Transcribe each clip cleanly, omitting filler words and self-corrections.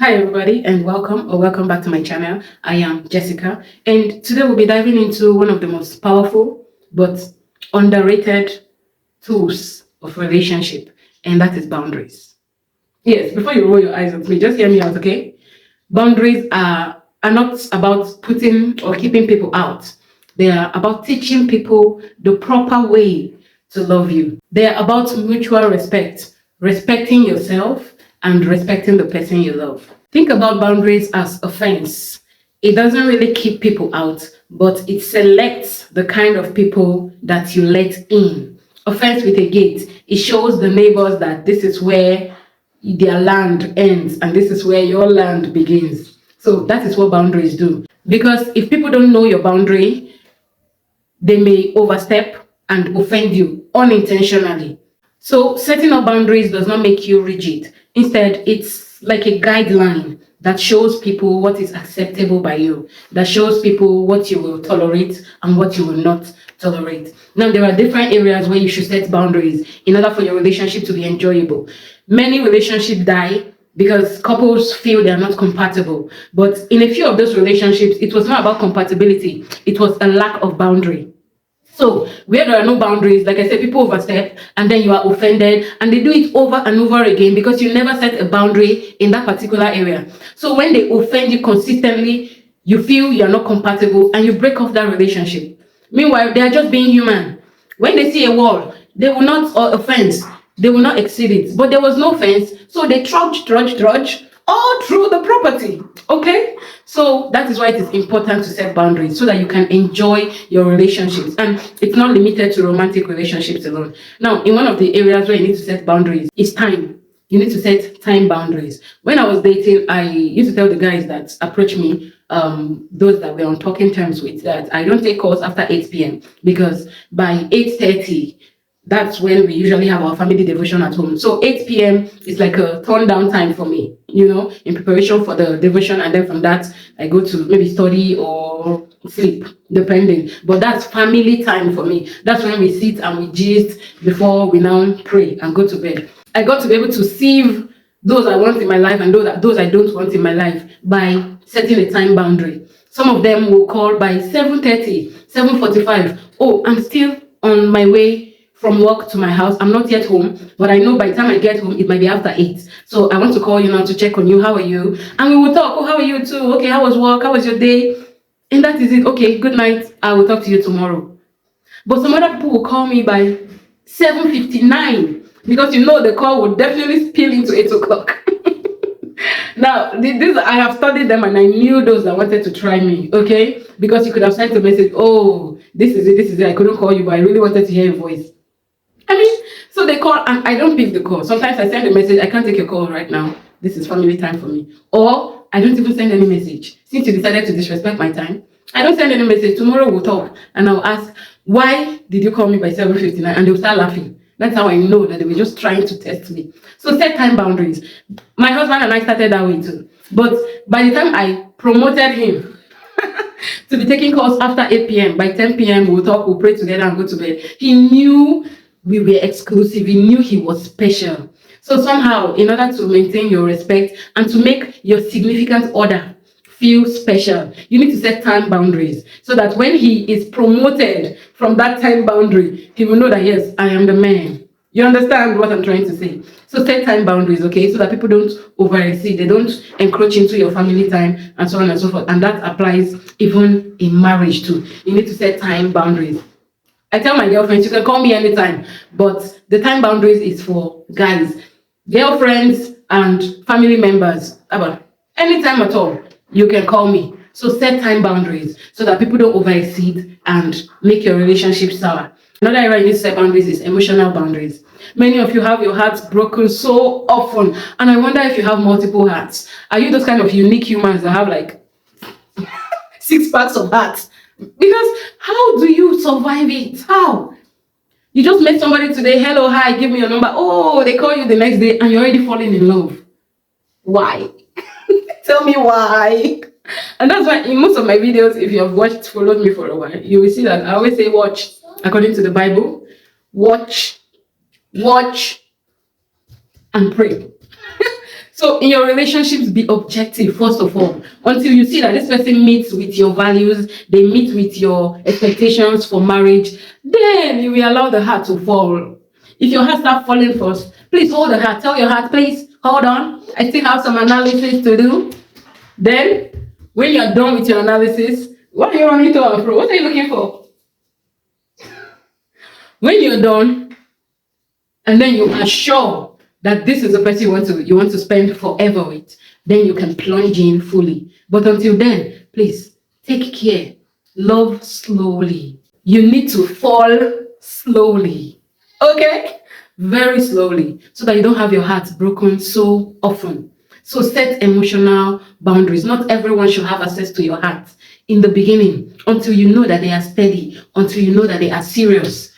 Hi everybody and welcome back to my channel. I am Jessica and today we'll be diving into one of the most powerful but underrated tools of relationship, and that is boundaries. Yes, before you roll your eyes at me, just hear me out, okay? Boundaries are not about putting or keeping people out. They are about teaching people the proper way to love you. They are about mutual respect, respecting yourself and respecting the person you love. Think about boundaries as a fence. It doesn't really keep people out, but it selects the kind of people that you let in. A fence with a gate, it shows the neighbors that this is where their land ends and this is where your land begins. So that is what boundaries do. Because if people don't know your boundary, they may overstep and offend you unintentionally. So setting up boundaries does not make you rigid. Instead, it's like a guideline that shows people what is acceptable by you, that shows people what you will tolerate and what you will not tolerate. Now, there are different areas where you should set boundaries in order for your relationship to be enjoyable. Many relationships die because couples feel they are not compatible. But in a few of those relationships, it was not about compatibility, it was a lack of boundary. So where there are no boundaries, like I said, people overstep and then you are offended and they do it over and over again because you never set a boundary in that particular area. So when they offend you consistently, you feel you're not compatible and you break off that relationship. Meanwhile, they are just being human. When they see a wall, they will not, or a fence, they will not exceed it. But there was no fence, so they trudge all through the property. Okay? So that is why it is important to set boundaries so that you can enjoy your relationships. And it's not limited to romantic relationships alone. Now, in one of the areas where you need to set boundaries is time. You need to set time boundaries. When I was dating, I used to tell the guys that approach me, those that we're on talking terms with, that I don't take calls after 8 p.m. because by 8:30, that's when we usually have our family devotion at home. So 8 p.m. is like a turn down time for me, in preparation for the devotion. And then from that, I go to maybe study or sleep, depending. But that's family time for me. That's when we sit and we gist before we now pray and go to bed. I got to be able to sieve those I want in my life and those I don't want in my life by setting a time boundary. Some of them will call by 7:30, 7:45. Oh, I'm still on my way from work to my house. I'm not yet home, but I know by the time I get home, it might be after 8. So I want to call you now to check on you. How are you? And we will talk. Oh, how are you too? Okay, how was work? How was your day? And that is it. Okay, good night. I will talk to you tomorrow. But some other people will call me by 7:59 because the call would definitely spill into 8 o'clock. Now, this I have studied them and I knew those that wanted to try me, okay? Because you could have sent a message, oh, this is it, I couldn't call you, but I really wanted to hear your voice. So they call and I don't pick the call. Sometimes I send a message, I can't take your call right now. This is family time for me. Or I don't even send any message. Since you decided to disrespect my time, I don't send any message. Tomorrow we'll talk and I'll ask, why did you call me by 7:59? And they'll start laughing. That's how I know that they were just trying to test me. So set time boundaries. My husband and I started that way too. But by the time I promoted him to be taking calls after 8 p.m., by 10 p.m. we'll talk, we'll pray together and go to bed. He knew we were exclusive. He knew he was special. So somehow, in order to maintain your respect and to make your significant other feel special, you need to set time boundaries so that when he is promoted from that time boundary, he will know that, yes, I am the man. You understand what I'm trying to say? So set time boundaries, okay, so that people don't overexceed, they don't encroach into your family time and so on and so forth. And that applies even in marriage too. You need to set time boundaries. I tell my girlfriends, you can call me anytime, but the time boundaries is for guys, girlfriends, and family members. About anytime at all, you can call me. So set time boundaries so that people don't overexceed and make your relationship sour. Another area you need to set boundaries is emotional boundaries. Many of you have your hearts broken so often, and I wonder if you have multiple hearts. Are you those kind of unique humans that have like 6 packs of hearts? Because how do you survive it? How? You just met somebody today, hello, hi, give me your number. Oh, they call you the next day and you're already falling in love. Why? Tell me why. And that's why in most of my videos, if you have followed me for a while, you will see that I always say watch according to the Bible. Watch, and pray. So in your relationships, be objective first of all. Until you see that this person meets with your values, they meet with your expectations for marriage, then you will allow the heart to fall. If your heart starts falling first, please hold the heart. Tell your heart, please hold on. I still have some analysis to do. Then, when you're done with your analysis, what are you running to and fro? What are you looking for? When you're done, and then you are sure that this is the person you want to spend forever with, then you can plunge in fully. But until then, please take care. Love slowly. You need to fall slowly. Okay? Very slowly, so that you don't have your heart broken so often. So set emotional boundaries. Not everyone should have access to your heart in the beginning, until you know that they are steady, until you know that they are serious.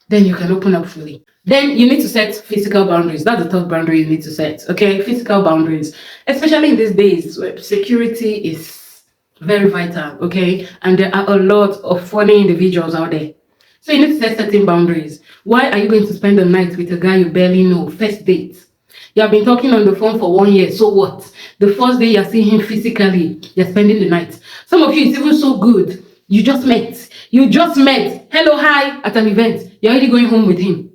Then you can open up fully. Then you need to set physical boundaries. That's the third boundary you need to set. Okay, physical boundaries, especially in these days where security is very vital. Okay, and there are a lot of funny individuals out there. So you need to set certain boundaries. Why are you going to spend the night with a guy you barely know? First date. You have been talking on the phone for 1 year. So what? The first day you're seeing him physically, you're spending the night. Some of you, it's even so good. You just met. Hello, hi, at an event. You're already going home with him.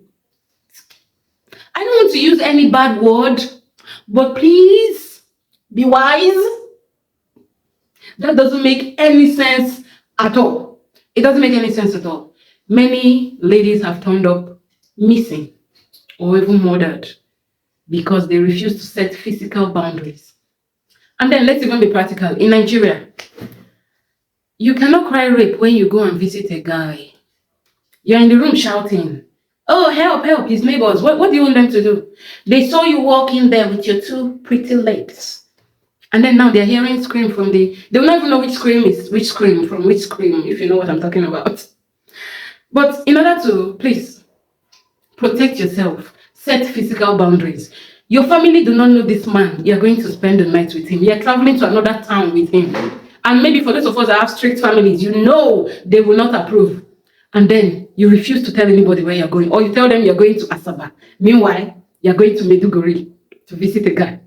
I don't want to use any bad word, but please be wise. That doesn't make any sense at all. It doesn't make any sense at all. Many ladies have turned up missing or even murdered because they refuse to set physical boundaries. And then let's even be practical. In Nigeria, you cannot cry rape when you go and visit a guy. You're in the room shouting, oh, help, help, his neighbors. What do you want them to do? They saw you walk in there with your two pretty legs. And then now they're hearing scream from they will not even know which scream, if you know what I'm talking about. But in order to, please, protect yourself, set physical boundaries. Your family do not know this man. You're going to spend the night with him. You're traveling to another town with him. And maybe for those of us that have strict families, you know they will not approve. And then you refuse to tell anybody where you're going. Or you tell them you're going to Asaba. Meanwhile, you're going to Meduguri to visit a guy.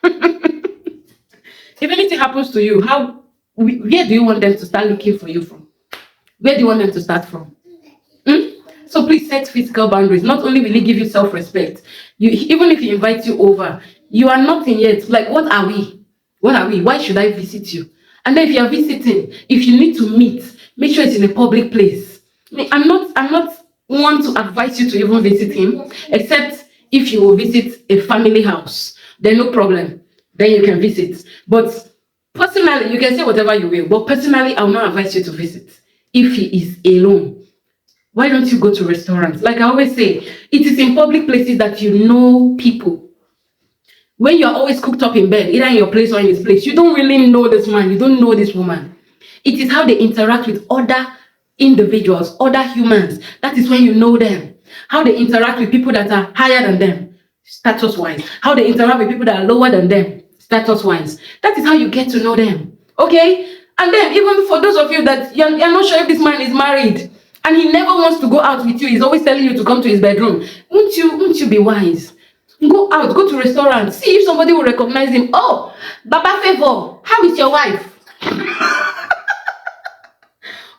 If anything happens to you, where do you want them to start looking for you from? Where do you want them to start from? So please set physical boundaries. Not only will he give you self-respect, even if he invites you over, you are nothing yet. Like, what are we? Why should I visit you? And then if you are visiting, if you need to meet, make sure it's in a public place. I'm not one to advise you to even visit him, except if you will visit a family house. Then no problem. Then you can visit. But personally, you can say whatever you will. But personally, I will not advise you to visit if he is alone. Why don't you go to restaurants? Like I always say, it is in public places that you know people. When you're always cooked up in bed, either in your place or in his place, you don't really know this man, you don't know this woman. It is how they interact with other individuals, other humans. That is when you know them. How they interact with people that are higher than them, status-wise. How they interact with people that are lower than them, status-wise. That is how you get to know them. Okay? And then even for those of you that you're not sure if this man is married, and he never wants to go out with you, he's always telling you to come to his bedroom. Won't you be wise? Go out, go to restaurants, see if somebody will recognize him. Oh, Baba Favor, how is your wife?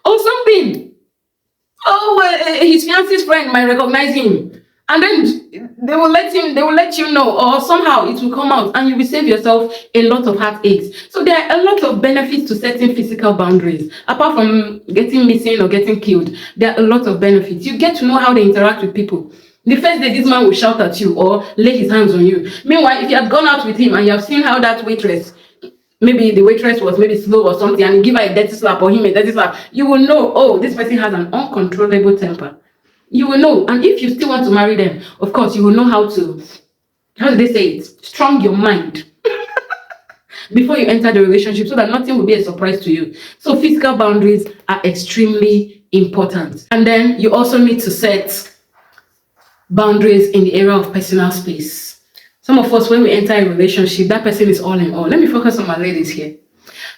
Or something. Oh, his fiance's friend might recognize him. And then they will let you know, or somehow it will come out, and you will save yourself a lot of heartaches. So there are a lot of benefits to setting physical boundaries. Apart from getting missing or getting killed, there are a lot of benefits. You get to know how they interact with people. The first day, this man will shout at you or lay his hands on you. Meanwhile, if you have gone out with him and you have seen how that waitress, maybe the waitress was maybe slow or something, and you give her a dirty slap or him a dirty slap, you will know, oh, this person has an uncontrollable temper. You will know. And if you still want to marry them, of course, you will know how do they say it? Strong your mind before you enter the relationship, so that nothing will be a surprise to you. So physical boundaries are extremely important. And then you also need to set boundaries in the area of personal space. Some of us, when we enter a relationship, that person is all in all. Let me focus on my ladies here.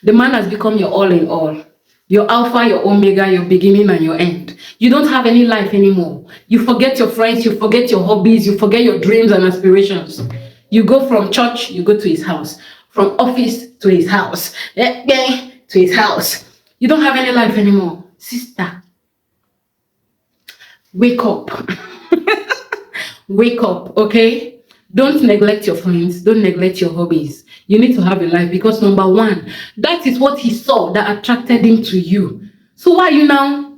The man has become your all in all. Your alpha, your omega, your beginning and your end. You don't have any life anymore. You forget your friends, you forget your hobbies, you forget your dreams and aspirations. You go from church, you go to his house. From office to his house. To his house. You don't have any life anymore. Sister, wake up. Wake up, okay? Don't neglect your friends. Don't neglect your hobbies. You need to have a life because number one, that is what he saw that attracted him to you. So why are you now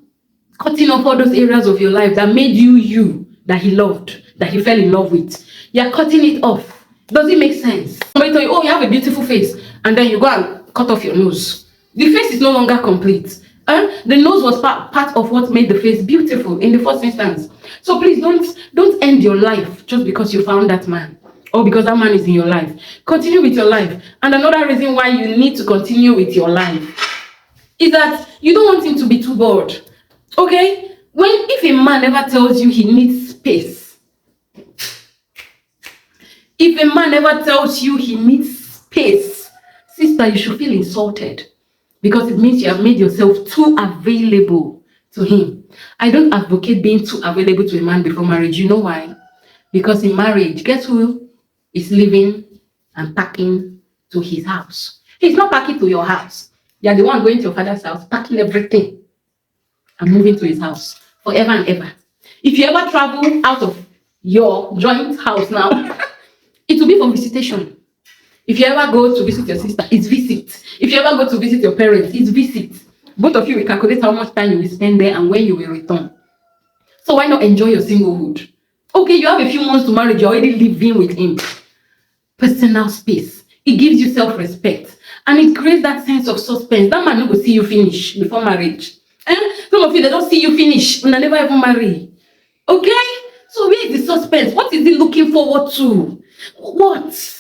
cutting off all those areas of your life that made you you, that he loved, that he fell in love with? You're cutting it off. Does it make sense? Somebody tell you, oh, you have a beautiful face, and then you go and cut off your nose. The face is no longer complete. The nose was part of what made the face beautiful in the first instance. So please don't end your life just because you found that man or because that man is in your life. Continue with your life. And another reason why you need to continue with your life is that you don't want him to be too bored. Okay? If a man ever tells you he needs space, if a man ever tells you he needs space, sister, you should feel insulted. Because it means you have made yourself too available to him. I don't advocate being too available to a man before marriage. You know why? Because in marriage, guess who is living and packing to his house? He's not packing to your house. You're the one going to your father's house, packing everything and moving to his house forever and ever. If you ever travel out of your joint house now, it will be for visitation. If you ever go to visit your sister, it's visit. If you ever go to visit your parents, it's visit. Both of you will calculate how much time you will spend there and when you will return. So why not enjoy your singlehood? Okay, you have a few months to marriage, you're already living with him. Personal space. It gives you self-respect. And it creates that sense of suspense. That man will see you finish before marriage. Some of you, they don't see you finish and they never even marry. Okay? So where is the suspense? What is he looking forward to? What?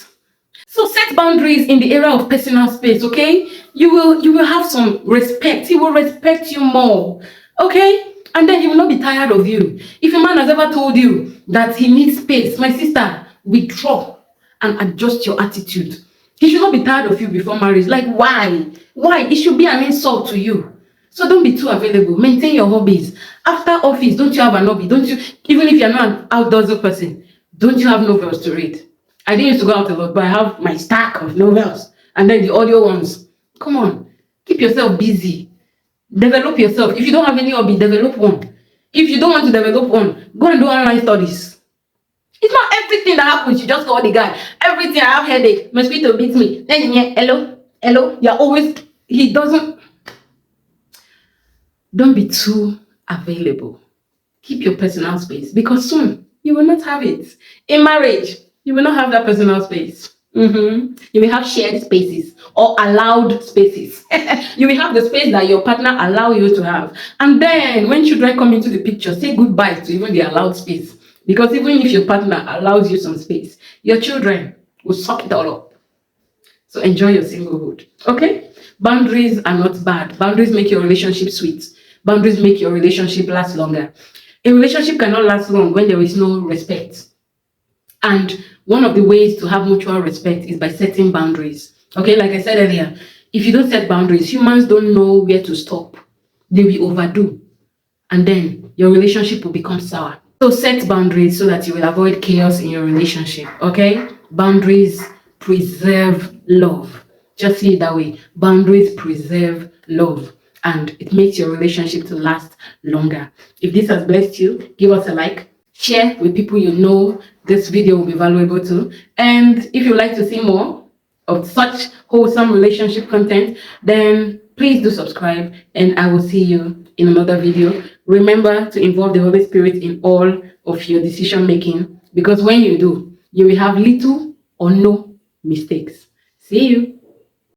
So set boundaries in the area of personal space, okay? You will have some respect. He will respect you more, okay? And then he will not be tired of you. If a man has ever told you that he needs space, my sister, withdraw and adjust your attitude. He should not be tired of you before marriage. Like, why? Why? It should be an insult to you. So don't be too available. Maintain your hobbies. After office, don't you have an hobby? Don't you, even if you're not an outdoorsy person, don't you have novels to read? I didn't used to go out a lot, but I have my stack of novels and then the audio ones. Come on, keep yourself busy. Develop yourself. If you don't have any hobby, develop one. If you don't want to develop one, go and do online studies. It's not everything that happens. You just call the guy. Everything, I have headache. Mosquito beats me. Then hello. You're always, he doesn't. Don't be too available. Keep your personal space because soon you will not have it. In marriage, you will not have that personal space. You will have shared spaces or allowed spaces. You will have the space that your partner allow you to have. And then when children come into the picture, say goodbye to even the allowed space. Because even if your partner allows you some space, your children will suck it all up. So enjoy your singlehood. Okay? Boundaries are not bad. Boundaries make your relationship sweet. Boundaries make your relationship last longer. A relationship cannot last long when there is no respect. And one of the ways to have mutual respect is by setting boundaries. Okay, like I said earlier, if you don't set boundaries, humans don't know where to stop. They will overdo. And then your relationship will become sour. So set boundaries so that you will avoid chaos in your relationship. Okay? Boundaries preserve love. Just see it that way. Boundaries preserve love. And it makes your relationship to last longer. If this has blessed you, give us a like. Share with people you know this video will be valuable to. And if you'd like to see more of such wholesome relationship content, then please do subscribe and I will see you in another video. Remember to involve the Holy Spirit in all of your decision making because when you do, you will have little or no mistakes. See you.